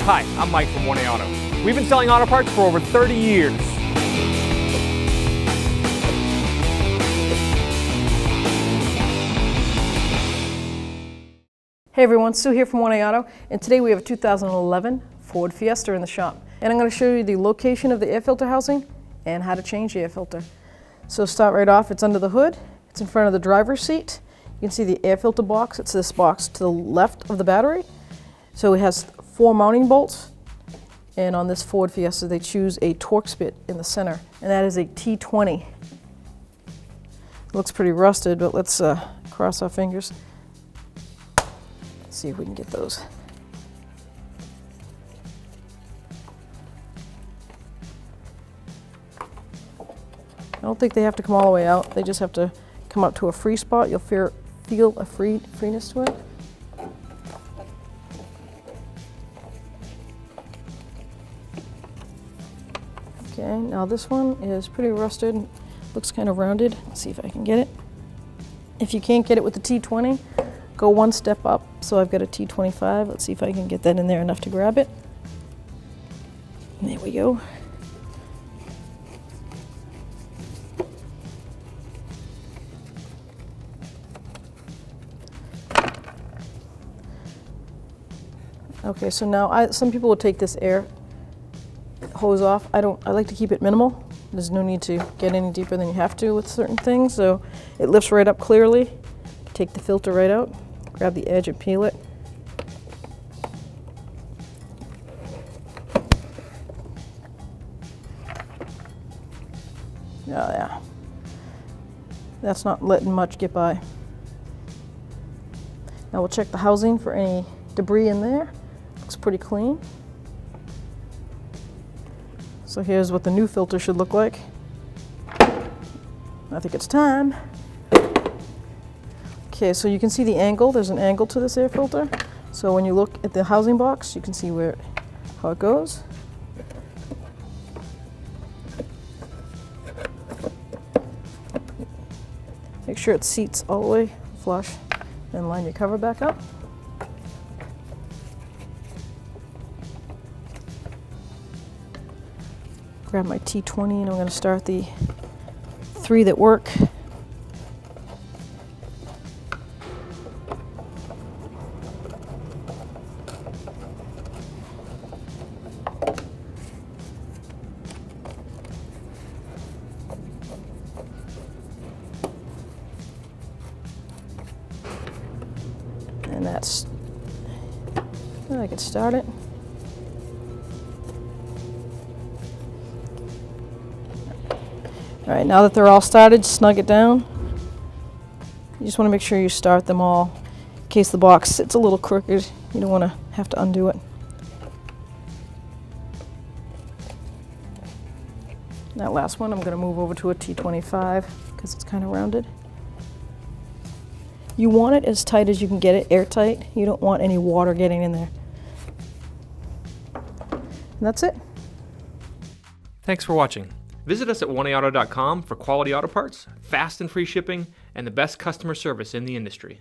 Hi, I'm Mike from 1A Auto. We've been selling auto parts for over 30 years. Hey everyone, Sue here from 1A Auto, and today we have a 2011 Ford Fiesta in the shop. And I'm going to show you the location of the air filter housing and how to change the air filter. So start right off, it's under the hood, it's in front of the driver's seat. You can see the air filter box, it's this box to the left of the battery. So it has 4 mounting bolts, and on this Ford Fiesta they choose a torque spit in the center, and that is a T20. It looks pretty rusted, but let's cross our fingers. See if we can get those. I don't think they have to come all the way out. They just have to come up to a free spot. You'll feel a freeness to it. Okay, now this one is pretty rusted. Looks kind of rounded. Let's see if I can get it. If you can't get it with the T20, go one step up. So I've got a T25. Let's see if I can get that in there enough to grab it. And there we go. Okay, so now some people will take this air hose off. I like to keep it minimal. There's no need to get any deeper than you have to with certain things. So it lifts right up clearly. Take the filter right out. Grab the edge and peel it. Oh yeah. That's not letting much get by. Now we'll check the housing for any debris in there. Looks pretty clean. So here's what the new filter should look like. I think it's time. Okay, so you can see the angle. There's an angle to this air filter. So when you look at the housing box, you can see how it goes. Make sure it seats all the way flush, and line your cover back up. Grab my T20, and I'm going to start the 3 that work. And that's, I can start it. All right, now that they're all started, snug it down. You just want to make sure you start them all in case the box sits a little crooked. You don't want to have to undo it. That last one I'm going to move over to a T25 because it's kind of rounded. You want it as tight as you can get it, airtight. You don't want any water getting in there. And that's it. Thanks for watching. Visit us at 1AAuto.com for quality auto parts, fast and free shipping, and the best customer service in the industry.